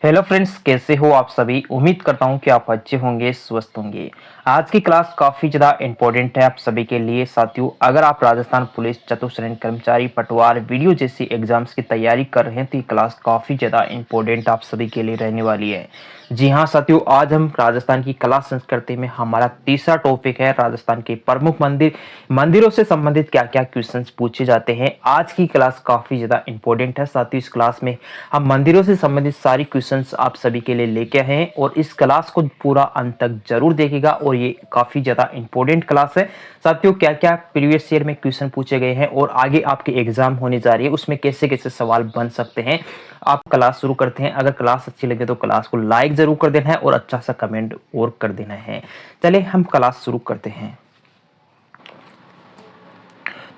Hello friends, कैसे हो आप सभी। उम्मीद करता हूं कि आप अच्छे होंगे, स्वस्थ होंगे। आज की क्लास काफी ज्यादा इंपॉर्टेंट है आप सभी के लिए साथियों। अगर आप राजस्थान पुलिस, चतुश्रेणी कर्मचारी, पटवार, वीडियो जैसी एग्जाम्स की तैयारी कर रहे हैं तो ये क्लास काफी ज्यादा इंपॉर्टेंट आप सभी के लिए रहने वाली है। जी हाँ साथियों, आज हम राजस्थान की कला संस्कृति में हमारा तीसरा टॉपिक है राजस्थान के प्रमुख मंदिरों से संबंधित क्या क्या क्वेश्चंस पूछे जाते हैं। आज की क्लास काफी ज्यादा इंपॉर्टेंट है साथियों। इस क्लास में हम मंदिरों से संबंधित सारी क्वेश्चंस आप सभी के लिए लेके आए हैं और इस क्लास को पूरा अंत तक जरूर देखिएगा और ये काफी ज्यादा इंपॉर्टेंट क्लास है साथियों। क्या क्या प्रीवियस ईयर में क्वेश्चन पूछे गए हैं और आगे आपके एग्जाम होने जा रही है उसमें कैसे कैसे सवाल बन सकते हैं। आप क्लास शुरू करते हैं। अगर क्लास अच्छी लगे तो क्लास को लाइक जरूर कर देना है और अच्छा सा कमेंट और कर देना है। चलिए हम क्लास शुरू करते हैं।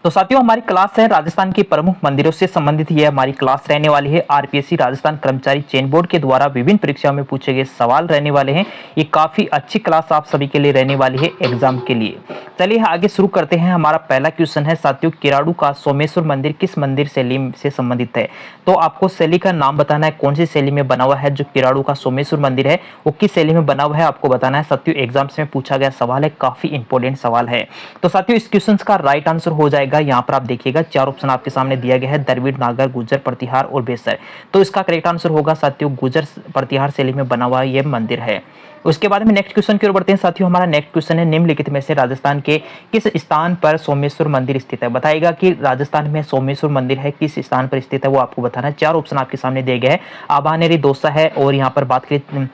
तो साथियों, हमारी क्लास है राजस्थान के प्रमुख मंदिरों से संबंधित। ये हमारी क्लास रहने वाली है। आरपीएससी राजस्थान कर्मचारी चयन बोर्ड के द्वारा विभिन्न परीक्षाओं में पूछे गए सवाल रहने वाले हैं। ये काफी अच्छी क्लास आप सभी के लिए रहने वाली है एग्जाम के लिए। चलिए आगे शुरू करते हैं। हमारा पहला क्वेश्चन है साथियों, किराड़ू का सोमेश्वर मंदिर किस मंदिर शैली से संबंधित है। तो आपको शैली का नाम बताना है, कौन सी शैली में बना हुआ है। जो किराड़ू का सोमेश्वर मंदिर है वो किस शैली में बना हुआ है आपको बताना है साथियों। एग्जाम्स में पूछा गया सवाल है, काफी इंपॉर्टेंट सवाल है। तो साथियों, इस क्वेश्चन का राइट आंसर हो जाएगा, यहाँ पर आप देखिएगा चार ऑप्शन आपके सामने दिया गया है, द्रविड़, नागर, गुर्जर, प्रतिहार और बेसर। तो इसका करेक्ट आंसर होगा साथियों, गुर्जर प्रतिहार शैली में बना हुआ यह मंदिर है। उसके बाद में नेक्स्ट क्वेश्चन की ओर बढ़ते हैं साथियों। हमारा नेक्स्ट क्वेश्चन है, निम्नलिखित में से राजस्थान के किस स्थान पर सोमेश्वर मंदिर स्थित है। बताएगा कि राजस्थान में सोमेश्वर मंदिर है किस स्थान पर स्थित है वो आपको बताना है। चार ऑप्शन आपके सामने दिए गए हैं, आबानेरी, दौसा है और यहाँ पर बात करें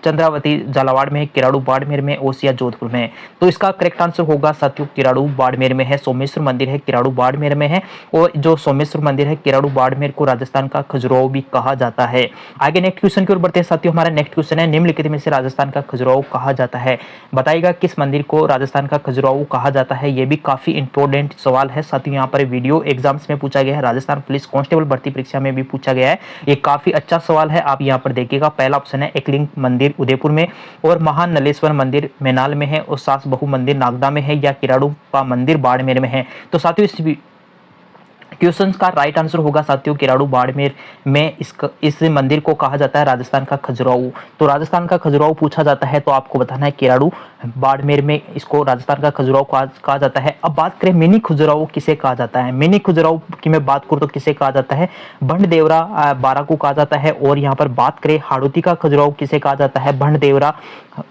चंद्रावती झालावाड़ में है, किराड़ू बाड़मेर में, ओसिया जोधपुर में है। तो इसका करेक्ट आंसर होगा साथियों, किराड़ू बाड़मेर में है। सोमेश्वर मंदिर है किराड़ू बाड़मेर में है और जो सोमेश्वर मंदिर है किराड़ू बाड़मेर को राजस्थान का खजुराहो भी कहा जाता है। आगे नेक्स्ट क्वेश्चन की ओर बढ़ते हैं साथियों। हमारा नेक्स्ट क्वेश्चन है, निम्नलिखित में से राजस्थान का खजुराहो कहा जाता है। बताइएगा किस मंदिर को राजस्थान का खजुराहो कहा जाता है। ये भी काफी इंपॉर्टेंट सवाल है साथियों। यहाँ पर वीडियो एग्जाम्स में पूछा गया है, राजस्थान पुलिस कांस्टेबल भर्ती परीक्षा में भी पूछा गया है। ये काफी अच्छा सवाल है, आप यहाँ पर देखिएगा। पहला ऑप्शन है एकलिंग मंदिर उदयपुर में और महान नलेश्वर मंदिर मैनाल में है और सास बहु मंदिर नागदा में है या किराड़ू का मंदिर बाड़मेर में है। तो साथियों, इस क्वेश्चन का राइट आंसर होगा साथियों, किराड़ू बाड़मेर में इस मंदिर को कहा जाता है राजस्थान का खजुराहो। तो राजस्थान का खजुराहो पूछा जाता है तो आपको बताना है किराड़ू बाड़मेर में इसको राजस्थान का खजुराहो कहा जाता है। अब बात करें मिनी खजुराहो किसे कहा जाता है। मिनी खजुराहो की मैं बात करूं तो किसे कहा जाता है, भंडदेवरा बारा को कहा जाता है। और यहाँ पर बात करें हाड़ौती का खजुराहो किसे कहा जाता है, भंडदेवरा,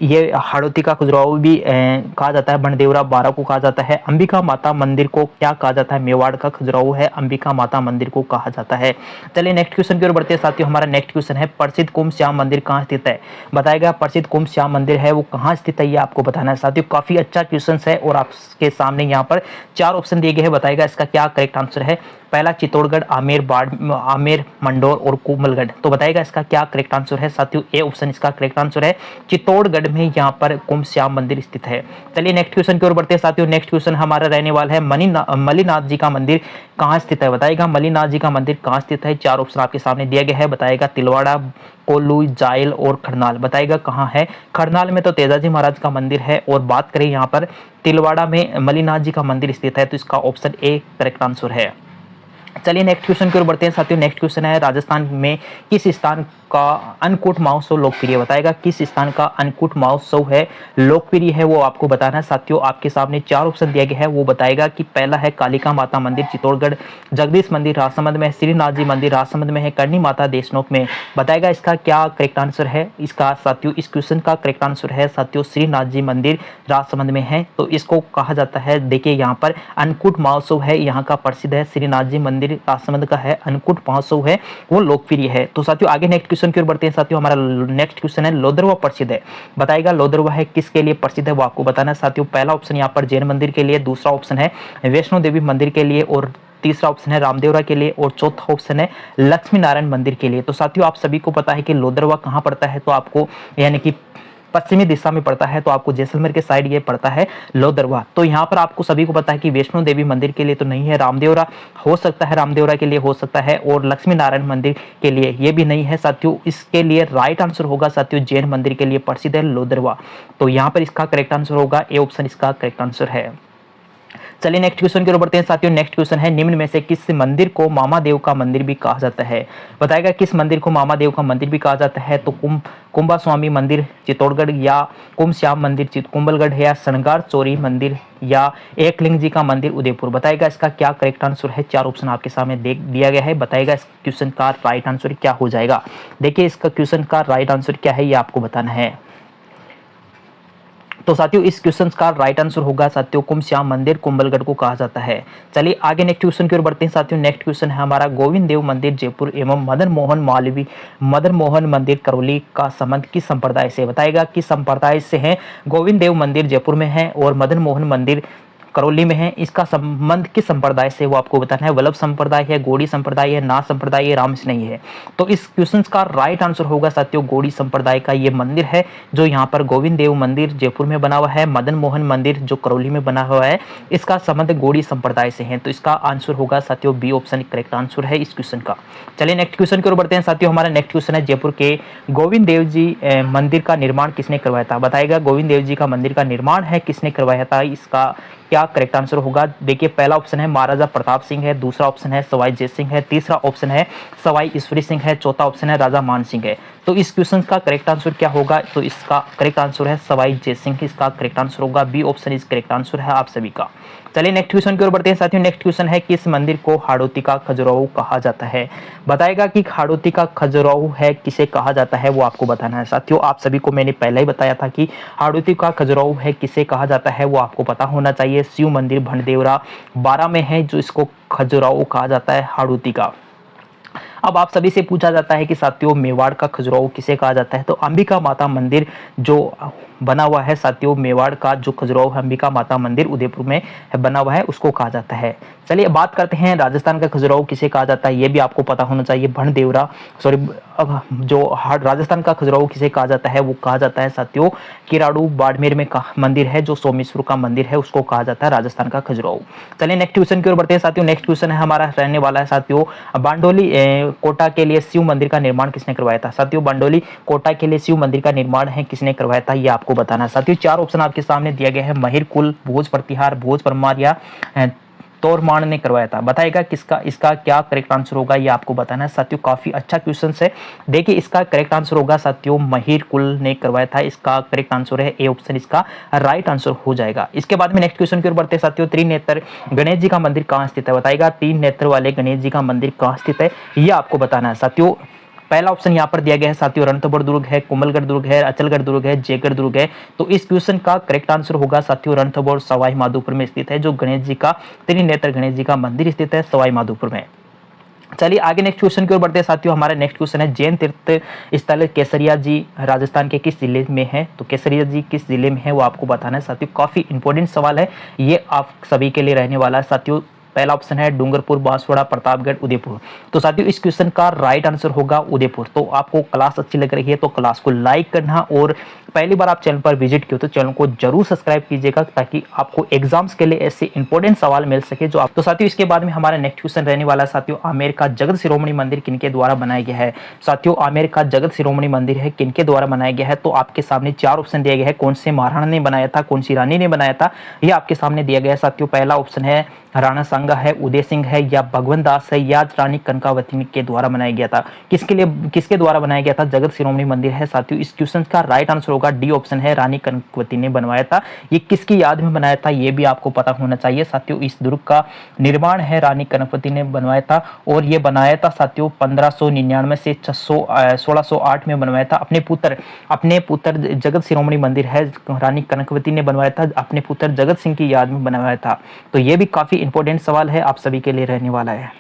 ये हाड़ौती का खजुराहो भी कहा जाता है, भंडदेवरा बारा को कहा जाता है। अंबिका माता मंदिर को क्या कहा जाता है, मेवाड़ का खजुराहो है, अंबिका माता मंदिर को कहा जाता है। चलिए नेक्स्ट क्वेश्चन की ओर बढ़ते हैं साथियों। हमारा नेक्स्ट क्वेश्चन है, प्रसिद्ध कुंभ श्याम मंदिर कहाँ स्थित है। बताएगा प्रसिद्ध कुंभ श्याम मंदिर है वो कहाँ स्थित है, ये आपको बताना है साथियों। काफी अच्छा क्वेश्चन है और आपके सामने यहाँ पर चार ऑप्शन दिए गए हैं। बताएगा इसका क्या करेक्ट आंसर है। पहला चित्तौड़गढ़, आमेर, मंडोर और कोमलगढ़। तो बताएगा इसका क्या करेक्ट आंसर है साथियों। ए ऑप्शन इसका करेक्ट आंसर है, चित्तौड़गढ़ में यहाँ पर कुंभ श्याम मंदिर स्थित है। चलिए नेक्स्ट क्वेश्चन की ओर बढ़ते हैं साथियों। नेक्स्ट क्वेश्चन हमारा रहने वाला है, मलिनाथ जी का मंदिर कहाँ स्थित है। बताएगा मलिनाथ जी का मंदिर कहाँ स्थित है। चार ऑप्शन आपके सामने दिया गया है। बताएगा तिलवाड़ा, कोल्लू, जायल और खरनाल। बताएगा कहाँ है। खरनाल में तो तेजाजी महाराज का मंदिर है और बात करें यहाँ पर तिलवाड़ा में मलिनाथ जी का मंदिर स्थित है। तो इसका ऑप्शन ए करेक्ट आंसर है। चलिए नेक्स्ट क्वेश्चन की ओर बढ़ते हैं साथियों। नेक्स्ट क्वेश्चन है, राजस्थान में किस स्थान का अन्नकूट महोत्सव लोकप्रिय। बताएगा किस स्थान का अन्नकूट महोत्सव है लोकप्रिय है वो आपको बताना है साथियों। आपके सामने चार ऑप्शन दिया गया है, वो बताएगा कि पहला है कालिका माता मंदिर चित्तौड़गढ़, जगदीश मंदिर राजसमंद में, श्रीनाथ जी मंदिर राजसमंद में है, करणी माता देशनोक में। बताएगा इसका क्या करेक्ट आंसर है। इसका साथियों इस क्वेश्चन का करेक्ट आंसर है साथियों, श्रीनाथ जी मंदिर राजसमंद में है। तो इसको कहा जाता है, देखिए यहाँ पर अन्नकूट महोत्सव है यहाँ का प्रसिद्ध है, श्रीनाथ जी मंदिर राजसमंद का है, अन्नकूट महोत्सव है वो लोकप्रिय है। तो साथियों आगे नेक्स्ट क्वेश्चन की ओर बढ़ते हैं साथियों। हमारा नेक्स्ट क्वेश्चन है, लोदरवा प्रसिद्ध है। बताएगा लोदरवा है किसके लिए प्रसिद्ध है वो आपको बताना है साथियों। पहला ऑप्शन यहाँ पर जैन मंदिर के लिए, दूसरा ऑप्शन है वैष्णो देवी मंदिर के लिए और तीसरा ऑप्शन है रामदेवरा के लिए और चौथा ऑप्शन है लक्ष्मी नारायण मंदिर के लिए। तो साथियों आप सभी को पता है कि लोदरवा कहाँ पड़ता है, तो आपको यानी कि पश्चिमी दिशा में पड़ता है, तो आपको जैसलमेर के साइड ये पड़ता है लोदरवा। तो यहाँ पर आपको सभी को पता है कि वैष्णो देवी मंदिर के लिए तो नहीं है, रामदेवरा हो सकता है, रामदेवरा के लिए हो सकता है और लक्ष्मी नारायण मंदिर के लिए ये भी नहीं है साथियों। इसके लिए राइट आंसर होगा साथियों, जैन मंदिर के लिए प्रसिद्ध है लोदरवा। तो यहाँ पर इसका करेक्ट आंसर होगा ए ऑप्शन इसका करेक्ट आंसर है। चलिए नेक्स्ट क्वेश्चन की ओर बढ़ते हैं साथियों। नेक्स्ट क्वेश्चन है, निम्न में से किस मंदिर को मामादेव का मंदिर भी कहा जाता है? बताएगा किस मंदिर को मामादेव का मंदिर भी कहा जाता है? तो कुंभा स्वामी मंदिर चित्तौड़गढ़, या कुंभ श्याम मंदिर कुंभलगढ़, या श्रृंगार चोरी मंदिर, या एकलिंग जी का मंदिर उदयपुर। बताएगा इसका क्या करेक्ट आंसर है। चार ऑप्शन आपके सामने देख दिया गया है। बताएगा इस क्वेश्चन का राइट आंसर क्या हो जाएगा। देखिए इसका क्वेश्चन का राइट आंसर क्या है ये आपको बताना है। तो साथियों इस क्वेश्चन का राइट आंसर होगा साथियों कुंभ श्याम मंदिर कुंभलगढ़ को कहा जाता है। चलिए आगे नेक्स्ट क्वेश्चन की ओर बढ़ते हैं साथियों। नेक्स्ट क्वेश्चन है हमारा, गोविंद देव मंदिर जयपुर एवं मदन मोहन मंदिर करौली का संबंध किस संप्रदाय से? बताएगा किस संप्रदाय से है। गोविंद देव मंदिर जयपुर में है और मदन मोहन मंदिर करौली में है। इसका संबंध किस संप्रदाय से वो आपको बताना है। वल्लभ संप्रदाय है, गौड़ी संप्रदाय है, नाथ संप्रदाय है, रामस्नेही है। तो इस क्वेश्चन का राइट आंसर होगा साथियों गौड़ी संप्रदाय का ये मंदिर है जो यहाँ पर गोविंद देव मंदिर जयपुर में बना हुआ है, मदन मोहन मंदिर जो करौली में बना हुआ है, इसका संबंध गौड़ी संप्रदाय से है। तो इसका आंसर होगा साथियों बी ऑप्शन करेक्ट आंसर है इस क्वेश्चन का। चलिए नेक्स्ट क्वेश्चन की ओर बढ़ते हैं साथियों। हमारा नेक्स्ट क्वेश्चन है, जयपुर के गोविंद देव जी मंदिर का निर्माण किसने करवाया था? बताएगा गोविंद देव जी का मंदिर का निर्माण है किसने करवाया था, इसका क्या करेक्ट आंसर होगा। देखिए पहला ऑप्शन है महाराजा प्रताप सिंह है, दूसरा ऑप्शन है सवाई जय सिंह है, तीसरा ऑप्शन है सवाई ईश्वरी सिंह है, चौथा ऑप्शन है राजा मान सिंह है। तो इस क्वेश्चन का करेक्ट आंसर क्या होगा। तो इसका करेक्ट आंसर है सवाई जय सिंह, इसका करेक्ट आंसर होगा बी ऑप्शन इस करेक्ट आंसर है आप सभी का। चलिए नेक्स्ट क्वेश्चन की ओर बढ़ते हैं साथियों। नेक्स्ट क्वेश्चन है, किस मंदिर को हाड़ौती का खजुराहो कहा जाता है? बताएगा कि हाड़ौती का खजुराहो है किसे कहा जाता है वो आपको बताना है साथियों। आप सभी को मैंने पहले ही बताया था कि हाड़ौती का खजुराहो है किसे कहा जाता है वो आपको पता होना चाहिए। शिव मंदिर भंडेवरा 12 में है जो इसको खजुराहो कहा जाता है हाड़ौती का। अब आप सभी से पूछा जाता है कि साथियों मेवाड़ का खजुराहो किसे कहा जाता है? तो अंबिका माता मंदिर जो बना हुआ है साथियों, मेवाड़ का जो खजुराहो है अंबिका माता मंदिर उदयपुर में बना हुआ है उसको कहा जाता है। चलिए बात करते हैं राजस्थान का खजुराहो किसे कहा जाता है, ये भी आपको पता होना चाहिए। भणदेवरा जो राजस्थान का खजुराहो किसे कहा जाता है वो कहा जाता है साथियों किराड़ू बाड़मेर में मंदिर है जो सोमेश्वर का मंदिर है उसको कहा जाता है राजस्थान का खजुराहो। चलिए नेक्स्ट क्वेश्चन की ओर बढ़ते हैं साथियों। नेक्स्ट क्वेश्चन है हमारा रहने वाला है साथियों, बांडोली कोटा के लिए शिव मंदिर का निर्माण किसने करवाया था? साथियों बांडोली कोटा के लिए शिव मंदिर का निर्माण है किसने करवाया था ये आपको बताना है साथियों। चार ऑप्शन आपके सामने दिया गया है, महिर कुल, भोज प्रतिहार, भोज परमार या तोरमान ने करवाया था। बताएगा किसका इसका क्या करेक्ट आंसर होगा ये आपको बताना है साथियों। काफी अच्छा क्वेश्चन है। देखिए इसका करेक्ट आंसर होगा साथियों महिर कुल ने करवाया था, इसका करेक्ट आंसर है ए ऑप्शन इसका राइट आंसर हो जाएगा। इसके बाद में नेक्स्ट क्वेश्चन की ओर बढ़ते हैं साथियों। त्रिनेत्र गणेश जी का मंदिर कहाँ स्थित है? बताएगा तीन नेत्र वाले गणेश जी का मंदिर कहाँ स्थित है ये आपको बताना है साथियों। पहला ऑप्शन यहाँ पर दिया गया है साथियों रणथंभौर दुर्ग है, कोमलगढ़ दुर्ग है, अचलगढ़ दुर्ग है, जयगढ़ दुर्ग है। तो इस क्वेश्चन का करेक्ट आंसर होगा साथियों रणथंभौर सवाई माधोपुर में स्थित है जो गणेश जी का त्रिनेत्र गणेश जी का मंदिर स्थित है सवाई माधोपुर में। चलिए आगे नेक्स्ट क्वेश्चन की ओर बढ़ते हैं साथियों। हमारा नेक्स्ट क्वेश्चन है, जैन तीर्थ स्थल केसरिया जी राजस्थान के किस जिले में है? तो केसरिया जी किस जिले में है वो आपको बताना है साथियों। काफी इंपॉर्टेंट सवाल है ये आप सभी के लिए रहने वाला है साथियों। पहला ऑप्शन है डूंगरपुर, बांसवाड़ा, प्रतापगढ़, उदयपुर। तो साथियों इस क्वेश्चन का राइट आंसर होगा उदयपुर। तो आपको क्लास अच्छी लग रही है तो क्लास को लाइक करना और पहली बार आप चैनल पर विजिट किए तो चैनल को जरूर सब्सक्राइब कीजिएगा ताकि आपको एग्जाम्स के लिए ऐसे इंपॉर्टेंट सवाल मिल सके जो आप। तो साथियों इसके बाद में हमारा नेक्स्ट क्वेश्चन रहने वाला है साथियों, आमेर का जगत शिरोमणि मंदिर किनके द्वारा बनाया गया है? साथियों आमेर का जगत शिरोमणि मंदिर है किनके द्वारा बनाया गया है? तो आपके सामने चार ऑप्शन दिए गए हैं, कौन से महाराणा ने बनाया था, कौन सी रानी ने बनाया था, ये आपके सामने दिया गया है साथियों। पहला ऑप्शन है राणा सांगा है, उदय सिंह है या भगवंत दास है या रानी कनकावती के द्वारा बनाया गया था। किसके द्वारा बनाया गया था? जगत शिरोमणि मंदिर है साथियों। इस क्वेश्चन का राइट आंसर होगा डी ऑप्शन है रानी कनकावती ने बनवाया था। ये किसकी याद में बनाया था ये भी आपको पता होना चाहिए साथियों। इस दुर्ग का निर्माण है रानी कनकावती ने बनवाया था और ये बनाया था साथियों 1599 से 1608 में बनवाया था। अपने पुत्र जगत शिरोमणि मंदिर है रानी कनकावती ने बनवाया था, अपने पुत्र जगत सिंह की याद में बनवाया था। तो ये भी काफी इंपॉर्टेंट सवाल है आप सभी के लिए रहने वाला है।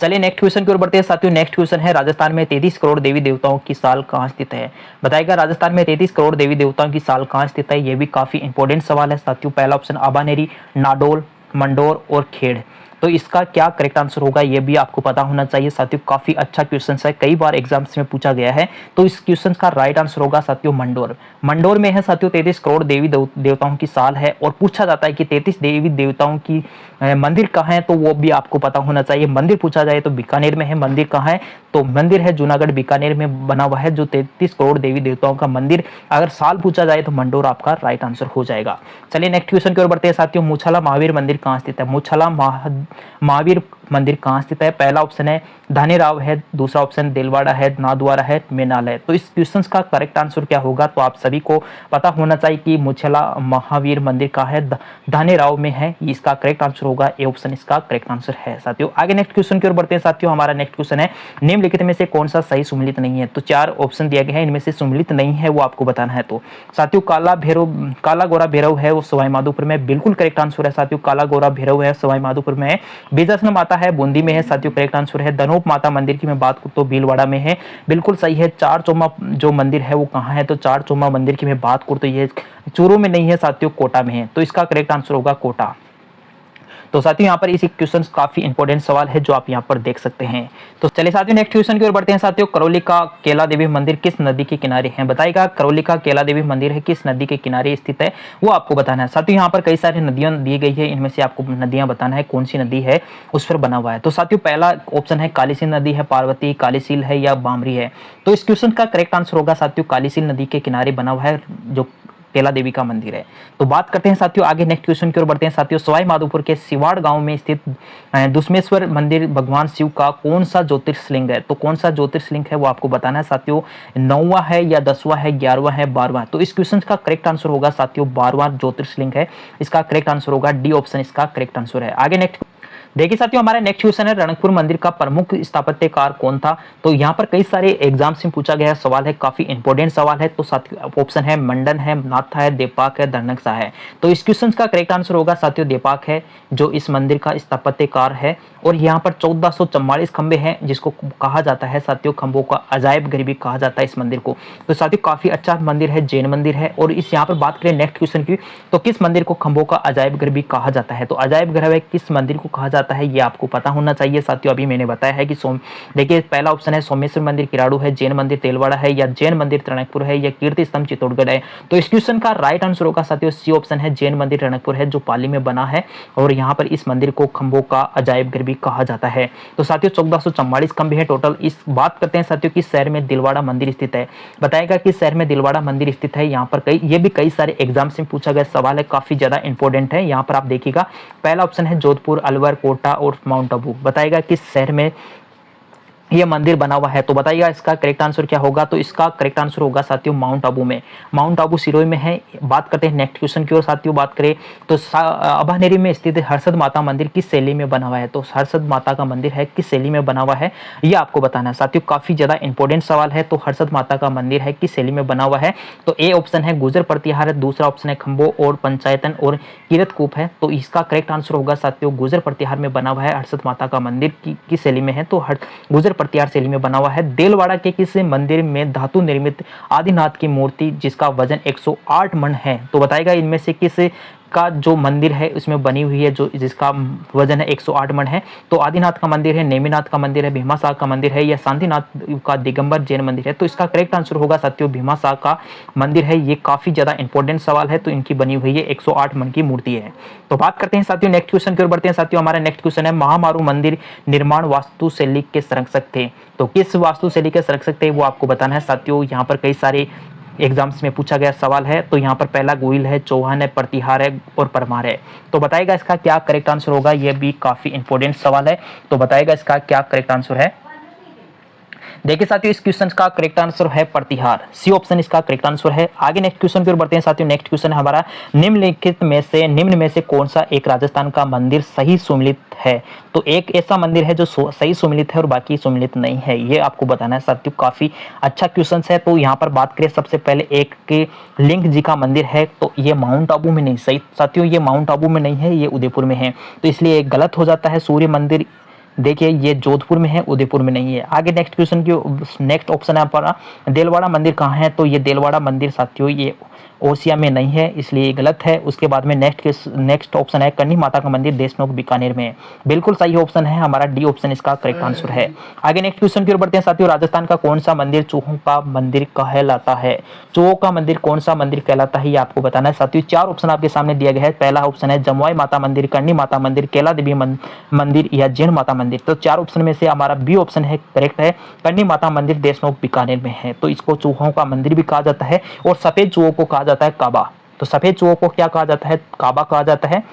चलिए नेक्स्ट क्वेश्चन की ओर बढ़ते हैं साथियों। नेक्स्ट क्वेश्चन है, राजस्थान में 33 करोड़ देवी देवताओं की साल कहाँ स्थित है? बताएगा राजस्थान में 33 करोड़ देवी देवताओं की साल कहाँ स्थित है? ये भी काफी इंपॉर्टेंट सवाल है साथियों। पहला ऑप्शन आबानेरी, नाडोल, मंडोर और खेड़। तो इसका क्या करेक्ट आंसर होगा ये भी आपको पता होना चाहिए साथियों। काफी अच्छा क्वेश्चन है, कई बार एग्जाम्स में पूछा गया है। तो इस क्वेश्चन का राइट आंसर होगा साथियों मंडोर। मंडोर में है साथियों 33 करोड़ देवी देवताओं की साल है, और पूछा जाता है कि 33 देवी देवताओं की मंदिर कहाँ है, तो वो भी आपको पता होना चाहिए। मंदिर पूछा जाए तो बीकानेर में है। मंदिर कहाँ है, तो मंदिर है जूनागढ़ बीकानेर में बना हुआ है जो 33 करोड़ देवी देवताओं का मंदिर। अगर साल पूछा जाए तो मंडोर आपका राइट आंसर हो जाएगा। चलिए नेक्स्ट क्वेश्चन की ओर बढ़ते हैं साथियों। मूछाला महावीर मंदिर कहाँ स्थित है? मूछाला महावीर मंदिर कहाँ स्थित है? पहला ऑप्शन है धानेराव है, दूसरा ऑप्शन देलवाड़ा है, नाथद्वारा है, मेनाल है। तो इस क्वेश्चन का करेक्ट आंसर क्या होगा, तो आप सभी को पता होना चाहिए कि मूछाला महावीर मंदिर कहाँ है, धानेराव में है। इसका करेक्ट आंसर होगा ए ऑप्शन, इसका करेक्ट आंसर है साथियों। आगे नेक्स्ट क्वेश्चन की ओर बढ़ते हैं साथियों। हमारा नेक्स्ट क्वेश्चन है निम्नलिखित में से कौन सा सही सुमिलित नहीं है? तो 4 ऑप्शन दिया गया है, इनमें से सुमिलित नहीं है वो आपको बताना है। तो साथियों काला गोरा भैरव है वो सवाई माधोपुर में, बिल्कुल करेक्ट आंसर है साथियों। काला गोरा भैरव है सवाई माधोपुर में है। बीजासन माता है बूंदी में है साथियों, करेक्ट आंसर है। धनोप माता मंदिर की मैं बात करूं तो भीलवाड़ा में है, बिल्कुल सही है। चार चौमा जो मंदिर है वो कहाँ है, तो चार चौमा मंदिर की मैं बात करूं तो ये चूरू में नहीं है साथियों, कोटा में है। तो इसका करेक्ट आंसर होगा कोटा। तो साथियों यहाँ पर इसी क्वेश्चन काफी इंपॉर्टेंट सवाल है जो आप यहाँ पर देख सकते हैं। तो चलिए साथियों नेक्स्ट क्वेश्चन की ओर बढ़ते हैं साथियों। करौली का केला देवी मंदिर किस नदी के किनारे है? बताइएगा करौली का केला देवी मंदिर है किस नदी के किनारे स्थित है, वो आपको बताना है साथियों। यहाँ पर कई सारी नदियां दी गई है, इनमें से आपको नदियां बताना है कौन सी नदी है उस पर बना हुआ है। तो साथियों पहला ऑप्शन है कालीसील नदी है, पार्वती, कालीसील है या बामरी है। तो इस क्वेश्चन का करेक्ट आंसर होगा साथियों कालीसील नदी के किनारे बना हुआ है जो केला देवी का मंदिर है। तो बात करते हैं साथियों आगे नेक्स्ट क्वेश्चन की ओर बढ़ते हैं साथियों। सवाई माधोपुर के सिवाड़ गांव में स्थित दुश्मेश्वर मंदिर भगवान शिव का कौन सा ज्योतिर्लिंग है? तो कौन सा ज्योतिर्लिंग है वो आपको बताना है साथियों। 9वां है या 10वां है, 11वां है, 12वां? तो इस क्वेश्चन का करेक्ट आंसर होगा साथियों 12वां ज्योतिर्लिंग है। इसका करेक्ट आंसर होगा डी ऑप्शन, इसका करेक्ट आंसर है। आगे नेक्स्ट देखिए साथियों हमारा नेक्स्ट क्वेश्चन है रणकपुर मंदिर का प्रमुख स्थापत्यकार कौन था? तो यहाँ पर कई सारे एग्जाम्स में पूछा गया सवाल है, काफी इंपॉर्टेंट सवाल है। तो साथियों ऑप्शन है मंडन है, नाथा है, देपाक है, धर्नकसा है। तो इस क्वेश्चन का करेक्ट आंसर होगा साथियों देपाक है जो इस मंदिर का स्थापत्यकार है। और यहाँ पर 1444 खंबे हैं जिसको कहा जाता है साथियों खंभों का अजायब घर भी कहा जाता है इस मंदिर को। तो साथियों काफी अच्छा मंदिर है, जैन मंदिर है। और इस यहाँ पर बात करें नेक्स्ट क्वेश्चन की, तो किस मंदिर को खंभों का अजायब घर भी कहा जाता है? तो अजायब घर किस मंदिर को कहा जाता है ये आपको पता होना चाहिए साथियों। अभी मैंने बताया है कि देखिए पहला ऑप्शन है सोमेश्वर मंदिर किराड़ू है, जैन मंदिर तेलवाड़ा है, या जैन मंदिर रणकपुर है, या कीर्ति स्तंभ चित्तौड़गढ़ है। तो इस क्वेश्चन का राइट आंसर होगा साथियों सी ऑप्शन है जैन मंदिर रणकपुर है जो पाली में बना है। और यहाँ पर इस मंदिर को खंभों का अजायब घर भी कहा जाता है। तो साथियों 1444 खंभे हैं टोटल। इस बात करते हैं साथियों किस शहर में दिलवाड़ा मंदिर स्थित है? बताएगा किस शहर में दिलवाड़ा मंदिर स्थित है। यहाँ पर ये भी कई सारे एग्जाम से पूछा गया सवाल है, काफी ज्यादा इंपॉर्टेंट है। यहाँ पर आप देखिएगा पहला ऑप्शन है जोधपुर, अलवर, कोटा और माउंट आबू। बताइएगा किस शहर में ये मंदिर बना हुआ है। तो बताइएगा इसका करेक्ट आंसर क्या होगा। तो इसका करेक्ट आंसर होगा साथियों माउंट आबू में, माउंट आबू सिरोही में है। बात करते हैं नेक्स्ट क्वेश्चन की ओर साथियों। बात करें तो अभानेरी में स्थित हर्षद माता मंदिर किस शैली में बना हुआ है? तो हर्षद माता का मंदिर है किस शैली में बना हुआ है ये आपको बताना है साथियों। काफी ज्यादा इंपॉर्टेंट सवाल है। तो हर्षद माता का मंदिर है किस शैली में बना हुआ है? तो ए ऑप्शन है गुजर प्रतिहार है, दूसरा ऑप्शन है खंबो और पंचायतन और किरतकूप है। तो इसका करेक्ट आंसर होगा साथियों गुजर प्रतिहार में बना हुआ है हर्षद माता का मंदिर किस शैली में है? तो गुजर प्रतिहार शैली में बना हुआ है। देलवाड़ा के किस मंदिर में धातु निर्मित आदिनाथ की मूर्ति जिसका वजन 108 मन है? तो बताएगा इनमें से किस का जो मंदिर है उसमें बनी हुई है जो जिसका वजन है 108 मन है? तो आदिनाथ का मंदिर है, नेमिनाथ का मंदिर है, भीमाशाह का मंदिर है, या शांतिनाथ का दिगंबर जैन मंदिर है? तो इसका करेक्ट आंसर होगा साथियों भीमाशाह का मंदिर है। ये काफी ज्यादा इंपॉर्टेंट सवाल है। तो इनकी बनी हुई है 108 मन की मूर्ति है। तो बात करते हैं साथियों नेक्स्ट क्वेश्चन की ओर बढ़ते हैं साथियों। हमारा नेक्स्ट क्वेश्चन है महामारू मंदिर निर्माण वास्तुशैली के संरक्षक थे। तो किस वास्तुशैली के संरक्षक थे वो आपको बताना है साथियों। यहाँ पर कई सारे एग्जाम्स में पूछा गया सवाल है। तो यहाँ पर पहला गोइल है, चौहान है, प्रतिहार है और परमार है। तो बताएगा इसका क्या करेक्ट आंसर होगा। ये भी काफी इंपॉर्टेंट सवाल है। तो बताएगा इसका क्या करेक्ट आंसर है। देखिए साथियों इस क्वेश्चन का करेक्ट आंसर है प्रतिहार, सी ऑप्शन इसका करेक्ट आंसर है। आगे नेक्स्ट क्वेश्चन की ओर बढ़ते हैं साथियों। नेक्स्ट क्वेश्चन है हमारा निम्न में से कौन सा एक राजस्थान का मंदिर सही सुमिलित है? तो एक ऐसा मंदिर है जो सही सुमिलित है और बाकी सुमिलित नहीं है, ये आपको बताना है साथियों। काफी अच्छा क्वेश्चन है। तो यहाँ पर बात करें सबसे पहले एक के लिंग जी का मंदिर है। तो ये माउंट आबू में नहीं सही साथियों, ये माउंट आबू में नहीं है, ये उदयपुर में है। तो इसलिए गलत हो जाता है। सूर्य मंदिर देखिए ये जोधपुर में है, उदयपुर में नहीं है। आगे नेक्स्ट क्वेश्चन की नेक्स्ट ऑप्शन है हमारा देलवाड़ा मंदिर कहाँ है, तो ये देलवाड़ा मंदिर साथियों ये ओसिया में नहीं है, इसलिए ये गलत है। उसके बाद में नेक्स्ट ऑप्शन है करनी माता का मंदिर देशनोक बीकानेर में है। बिल्कुल सही ऑप्शन है हमारा डी ऑप्शन इसका करेक्ट आंसर है। आगे नेक्स्ट क्वेश्चन की ओर बढ़ते हैं साथियों। राजस्थान का कौन सा मंदिर चूहों का मंदिर कहलाता है? चूहों का मंदिर कौन सा मंदिर कहलाता है ये आपको बताना है साथियों। चार ऑप्शन आपके सामने दिया गया है। पहला ऑप्शन है जमुई माता मंदिर, करनी माता मंदिर, केला देवी मंदिर या जैन माता मंदिर। तो चार ऑप्शन में से हमारा बी ऑप्शन है करेक्ट है, करनी माता मंदिर देशनोक बीकानेर में है। तो इसको चूहों का मंदिर भी कहा जाता है और सफेद चूहों को कहा जाता है काबा। तो सफेद चूहों को क्या कहा जाता है? काबा कहा जाता है।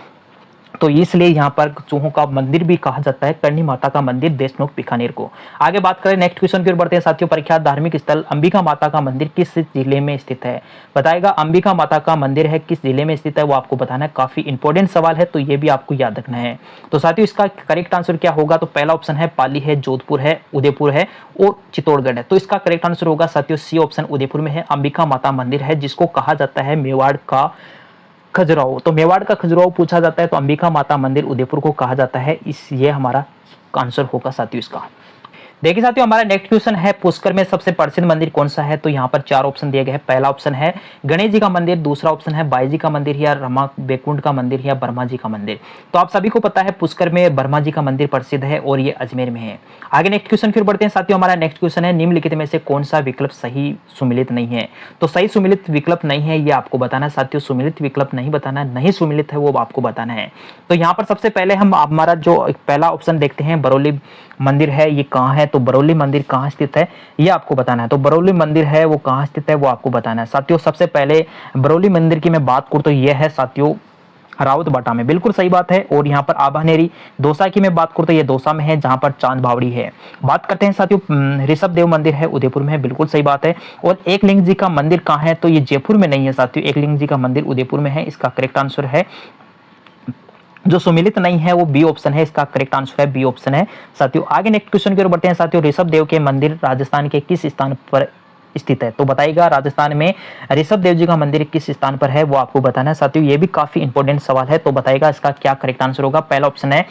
तो इसलिए यहाँ पर चूहों का मंदिर भी कहा जाता है करनी माता का मंदिर देशनोक बीकानेर को। आगे बात करें नेक्स्ट क्वेश्चन की ओर बढ़ते हैं साथियों। प्रख्यात धार्मिक स्थल अंबिका माता का मंदिर किस जिले में स्थित है? बताएगा अंबिका माता का मंदिर है किस जिले में स्थित है वो आपको बताना है। काफी इंपॉर्टेंट सवाल है तो ये भी आपको याद रखना है। तो साथियों इसका करेक्ट आंसर क्या होगा? तो पहला ऑप्शन है पाली है, जोधपुर है, उदयपुर है और चित्तौड़गढ़ है। तो इसका करेक्ट आंसर होगा साथियों सी ऑप्शन उदयपुर में है। अंबिका माता मंदिर है जिसको कहा जाता है मेवाड़ का खजुराहो। तो मेवाड़ का खजुराहो पूछा जाता है तो अंबिका माता मंदिर उदयपुर को कहा जाता है। ये हमारा आंसर होगा साथियों इसका। देखिए साथियों हमारा नेक्स्ट क्वेश्चन है पुष्कर में सबसे प्रसिद्ध मंदिर कौन सा है? तो यहाँ पर चार ऑप्शन दिए गए हैं। पहला ऑप्शन है गणेश जी का मंदिर, दूसरा ऑप्शन है बाई जी का मंदिर या रमा बैकुंठ का मंदिर या ब्रह्मा जी का मंदिर। तो आप सभी को पता है पुष्कर में ब्रह्मा जी का मंदिर प्रसिद्ध है और ये अजमेर में है। आगे नेक्स्ट क्वेश्चन फिर बढ़ते हैं साथियों। हमारा नेक्स्ट क्वेश्चन है निम्नलिखित में से कौन सा विकल्प सही सुमिलित नहीं है? तो सही सुमिलित विकल्प नहीं है ये आपको बताना है साथियों। सुमिलित विकल्प नहीं बताना है, नहीं सुमिलित है वो आपको बताना है। तो यहाँ पर सबसे पहले हम हमारा जो पहला ऑप्शन देखते हैं बरौली मंदिर है, ये कहाँ है? तो बरौली मंदिर कहाँ स्थित है ये आपको बताना है। तो बरौली मंदिर है वो कहाँ स्थित है वो आपको बताना है साथियों। सबसे पहले बरौली मंदिर की मैं बात करूँ तो यह है साथियों रावतबाटा में, बिल्कुल सही बात है। और यहाँ पर आभानेरी दौसा की मैं बात करूँ तो ये दौसा में है जहाँ पर चांद बावड़ी है। बात करते हैं साथियों ऋषभ देव मंदिर है उदयपुर में है, बिल्कुल सही बात है। और एकलिंग जी का मंदिर कहाँ है? तो ये जयपुर में नहीं है साथियों, एकलिंग जी का मंदिर उदयपुर में है। इसका करेक्ट आंसर है जो सुमिलित नहीं है वो बी ऑप्शन है, इसका करेक्ट आंसर है बी ऑप्शन है साथियों। आगे नेक्स्ट क्वेश्चन की ओर बढ़ते हैं साथियों। ऋषभ देव के मंदिर राजस्थान के किस स्थान पर स्थित है? तो बताइएगा राजस्थान में ऋषभ देव जी का मंदिर किस स्थान पर है वो आपको बताना है साथियों। ये भी काफी इंपॉर्टेंट सवाल है तो बताइएगा इसका क्या करेक्ट आंसर होगा। पहला ऑप्शन है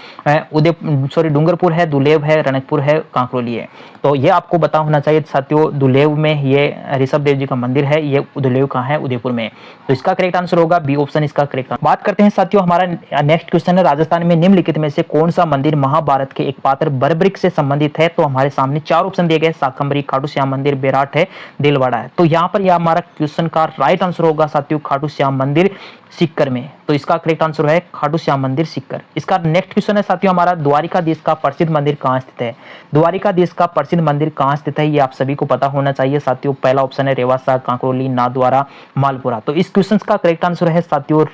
डूंगरपुर है, दुलेव है, रणकपुर है, कांकरोली है। तो ये आपको पता होना चाहिए साथियों। दुलेव में ये ऋषभ देव जी का मंदिर है, ये दुलेव कहाँ है? उदयपुर में। तो इसका करेक्ट आंसर होगा बी ऑप्शन इसका करेक्ट। बात करते हैं साथियों हमारा नेक्स्ट क्वेश्चन है राजस्थान में निम्नलिखित में से कौन सा मंदिर महाभारत के एक पात्र बर्बरिक से संबंधित है? तो हमारे सामने चार ऑप्शन दिए गए, शाकंभरी, खाटू श्याम मंदिर, बेराट है, दिलवाड़ा है। तो यहाँ पर यह हमारा क्वेश्चन का राइट आंसर होगा साथियों खाटू श्याम मंदिर सीकर में। तो इसका करेक्ट आंसर है खाटू श्याम मंदिर सीकर। इसका नेक्स्ट क्वेश्चन है साथियों हमारा द्वारिकाधीश का प्रसिद्ध मंदिर कहाँ स्थित है? द्वारिकाधीश का प्रसिद्ध मंदिर कहाँ स्थित है ये आप सभी को पता होना चाहिए साथियों। पहला ऑप्शन है रेवासा, कांकरोली, नाथद्वारा, मालपुरा। तो इस क्वेश्चन का करेक्ट आंसर है साथियों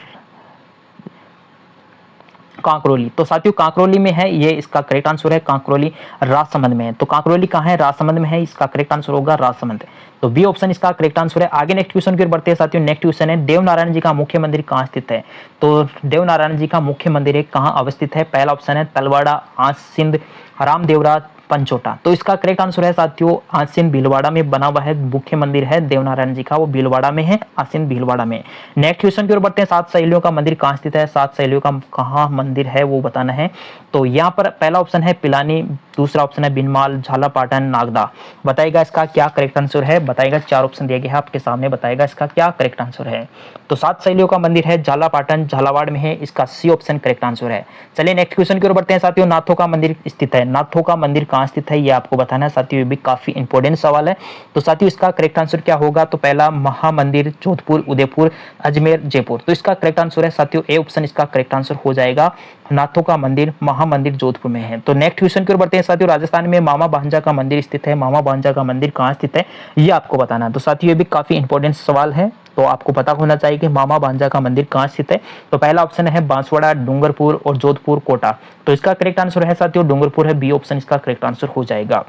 कांकरोली। तो साथियों कांकरोली में है ये, इसका करेक्ट आंसर है कांकरोली राजसमंद में है। तो कांकरोली कहाँ है? राजसमंद में है, इसका करेक्ट आंसर होगा राजसमंद। तो बी ऑप्शन इसका करेक्ट आंसर है। आगे नेक्स्ट क्वेश्चन की ओर बढ़ते हैं साथियों। नेक्स्ट क्वेश्चन है देवनारायण जी का मुख्य मंदिर कहाँ स्थित है? तो देवनारायण जी का मुख्य मंदिर है कहाँ अवस्थित है? पहला ऑप्शन है तलवाड़ा, आसिंद, रामदेवरा, पंचोटा। तो इसका करेक्ट आंसर है साथियों आसिन भीलवाड़ा में बना हुआ है मुख्य मंदिर है देवनारायण जी का, वो भीलवाड़ा में है, आसिन भीलवाड़ा में। नेक्स्ट क्वेश्चन की ओर बढ़ते हैं। सात सहेलियों का मंदिर कहाँ स्थित है? सात सहेलियों का कहाँ मंदिर है वो बताना है। तो यहाँ पर पहला ऑप्शन है पिलानी, दूसरा ऑप्शन है बिनमाल, झालापाटन, नागदा। बताइएगा इसका क्या करेक्ट आंसर है। बताइएगा चार ऑप्शन दिए गए हैं आपके सामने, बताइएगा इसका क्या करेक्ट आंसर है। तो सात सहेलियों का मंदिर है झालापाटन, झालावाड़ में है, इसका सी ऑप्शन करेक्ट आंसर है। चलिए नेक्स्ट क्वेश्चन की ओर बढ़ते हैं साथियों। नाथों का मंदिर स्थित है, नाथों का मंदिर कहाँ स्थित है ये आपको बताना है साथियों। ये भी काफी इंपॉर्टेंट सवाल है। तो साथियों इसका करेक्ट आंसर क्या होगा? तो पहला महामंदिर जोधपुर, उदयपुर, अजमेर, जयपुर। तो इसका करेक्ट आंसर है साथियों ए ऑप्शन इसका करेक्ट आंसर हो जाएगा। नाथों का मंदिर महामंदिर जोधपुर में है। तो नेक्स्ट क्वेश्चन की ओर बढ़ते हैं साथियों। राजस्थान में मामा भांजा का मंदिर स्थित है, मामा भांजा का मंदिर कहाँ स्थित है ये आपको बताना है। तो साथियों ये भी काफी इंपॉर्टेंट सवाल है तो आपको पता होना चाहिए कि मामा भांजा का मंदिर कहाँ स्थित है। तो पहला ऑप्शन है बांसवाड़ा, डूंगरपुर और जोधपुर, कोटा। तो इसका करेक्ट आंसर है साथियों डूंगरपुर है, बी ऑप्शन इसका करेक्ट आंसर हो जाएगा।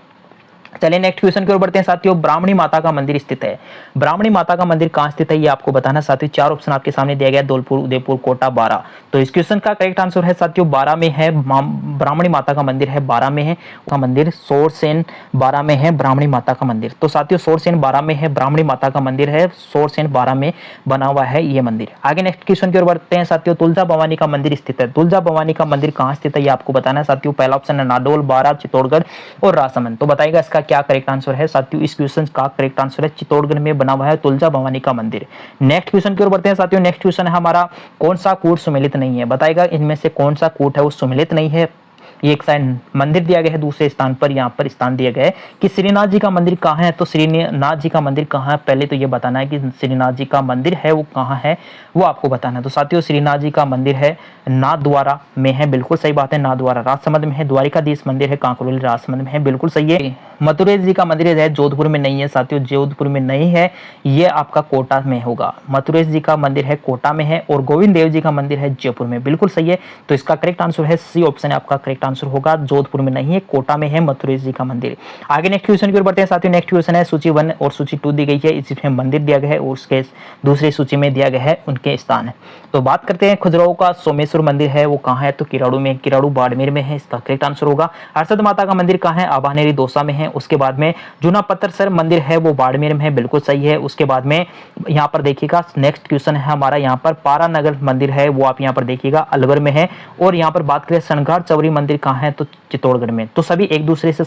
चलिए नेक्स्ट क्वेश्चन की ओर बढ़ते हैं साथियों। ब्राह्मणी माता का मंदिर स्थित है। ब्राह्मणी माता का मंदिर कहाँ स्थित है ये आपको बताना साथियों। चार ऑप्शन आपके सामने दिया गया है, धौलपुर, उदयपुर, कोटा, बारा। तो इस क्वेश्चन का करेक्ट आंसर है साथियों बारा में है। ब्राह्मणी माता का मंदिर है बारा में है। का मंदिर सोरसेन बारा में है ब्राह्मणी माता का मंदिर। तो साथियों सोरसेन बारा में है, ब्राह्मणी माता का मंदिर है, सोरसेन बारा में बना हुआ है ये मंदिर। आगे नेक्स्ट क्वेश्चन की ओर बढ़ते हैं साथियों। तुलजा भवानी का मंदिर स्थित है। तुलजा भवानी का मंदिर कहाँ स्थित है ये आपको बताना है साथियों। पहला ऑप्शन है नाडोल, बारा, चित्तौड़गढ़ और राजसमंद। तो बताइएगा इसका क्या करेक्ट आंसर है साथियों। इस क्वेश्चन का करेक्ट आंसर है चित्तौड़गढ़ में बना हुआ है तुलजा भवानी का मंदिर। नेक्स्ट क्वेश्चन की ओर बढ़ते हैं साथियों। नेक्स्ट क्वेश्चन है हमारा, कौन सा कूट सुमेलित नहीं है। बताइएगा इनमें से कौन सा कूट है वो सुमेलित नहीं है। ये एक साइड मंदिर दिया गया है, दूसरे स्थान पर यहाँ पर स्थान दिया गया है कि श्रीनाथ जी का मंदिर कहाँ है। तो श्रीनाथ जी का मंदिर कहाँ है पहले तो ये बताना है कि श्रीनाथ जी का मंदिर है वो कहाँ है, वो आपको बताना है। तो साथियों श्रीनाथ जी का मंदिर है नाथद्वारा में है, बिल्कुल सही बात है। नाथद्वारा राजसमंद में है। द्वारिकाधीश मंदिर है कांकरोली राजसमंद में है, बिल्कुल सही है। मथुरेश जी का मंदिर है जोधपुर में नहीं है साथियों, जोधपुर में नहीं है, ये आपका कोटा में होगा। मथुरेश जी का मंदिर है कोटा में है और गोविंद देव जी का मंदिर है जयपुर में, बिल्कुल सही है। तो इसका करेक्ट आंसर है सी ऑप्शन है आपका करेक्ट आंसर होगा। जोधपुर में नहीं है, कोटा में है मथुरेश जी का मंदिर। आगे नेक्स्ट क्वेश्चन की ओर बढ़ते हैं साथियों। नेक्स्ट क्वेश्चन है सूची 1 और सूची 2 दी गई है, इसमें मंदिर दिया गया है और उसके दूसरी सूची में दिया गया है उनके स्थान। तो बात करते हैं खजुराहो का सोमेश्वर मंदिर है वो कहाँ है। तो किराड़ू में, किराड़ू बाड़मेर में है, इसका करेक्ट आंसर होगा। हर्षद माता का मंदिर कहाँ है। आभानेरी दौसा में है। उसके बाद में जूना पत्थरसर मंदिर है वो बाड़मेर में है, बिल्कुल सही है। उसके बाद में यहाँ पर देखिएगा नेक्स्ट क्वेश्चन है हमारा, यहाँ पर पारानगर मंदिर है वो आप यहाँ पर देखिएगा अलवर में है। और यहाँ पर बात करें सनगाड़ चौरी मंदिर कहाँ है तो चित्तौड़गढ़ में। तो सभी एक दूसरे से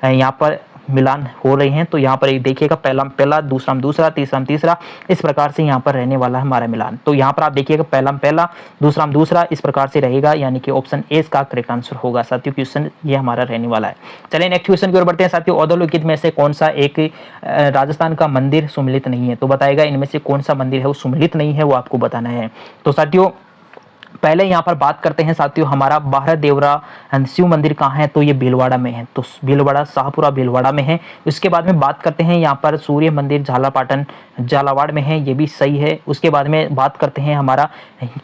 यहाँ पर मिलान हो रही हैं। तो यहाँ पर एक देखिएगा पहला दूसरा दूसरा तीसरा इस प्रकार से यहाँ पर रहने वाला है हमारा मिलान। तो यहाँ पर आप देखिएगा पहला दूसरा दूसरा इस प्रकार से रहेगा, यानी कि ऑप्शन ए इसका करेक्ट आंसर होगा साथियों। क्वेश्चन ये हमारा रहने वाला है। चलिए नेक्स्ट क्वेश्चन की ओर बढ़ते हैं साथियों। अधोलिखित में से कौन सा एक राजस्थान का मंदिर सुमिलित नहीं है। तो बताएगा इनमें से कौन सा मंदिर है वो सुमिलित नहीं है, वो आपको बताना है। तो साथियों पहले यहाँ पर बात करते हैं साथियों हमारा बारह देवरा शिव मंदिर कहाँ है। तो ये भीलवाड़ा में है, तो भीलवाड़ा शाहपुरा भीलवाड़ा में है। उसके बाद में बात करते हैं यहाँ पर सूर्य मंदिर झालापाटन झालावाड़ में है, ये भी सही है। उसके बाद में बात करते हैं हमारा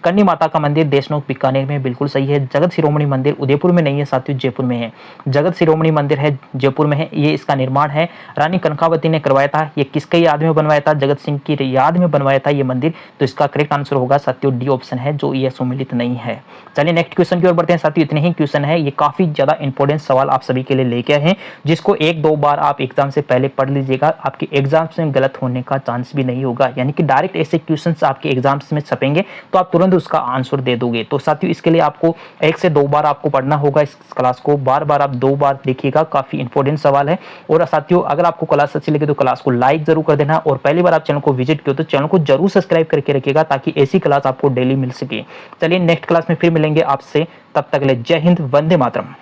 कन्नी माता का मंदिर देशनोक बीकानेर में, बिल्कुल सही है। जगत शिरोमणि मंदिर उदयपुर में नहीं है साथियों, जयपुर में है। जगत शिरोमणि मंदिर है जयपुर में है, ये इसका निर्माण है रानी कनकावती ने करवाया था। ये किसके याद में बनवाया था, जगत सिंह की याद में बनवाया था ये मंदिर। तो इसका करेक्ट आंसर होगा साथियों डी ऑप्शन है, जो ये सुमिलित नहीं है। चलिए नेक्स्ट क्वेश्चन की ओर बढ़ते हैं साथियों। इतने ही क्वेश्चन है, ये काफी ज्यादा इंपॉर्टेंट सवाल आप सभी के लिए लेके आए हैं, जिसको एक दो बार आप एग्जाम से पहले पढ़ लीजिएगा, आपके एग्जाम्स में गलत होने का चांस भी नहीं होगा। यानी कि डायरेक्ट ऐसे क्वेश्चंस आपके एग्जाम्स में छपेंगे तो आप तुरंत उसका आंसर दे दोगे। तो साथियों इसके लिए आपको एक से दो बार आपको पढ़ना होगा इस क्लास को, बार बार आप दो बार देखिएगा, काफी इंपॉर्टेंट सवाल है। और साथियों अगर आपको क्लास अच्छी लगे तो क्लास को लाइक जरूर कर देना, और पहली बार आप चैनल को विजिट किया तो चैनल को जरूर सब्सक्राइब करके रखिएगा, ताकि ऐसी क्लास आपको डेली मिल सके। चलिए नेक्स्ट क्लास में फिर मिलेंगे आपसे, तब तक के लिए जय हिंद, वंदे मातरम।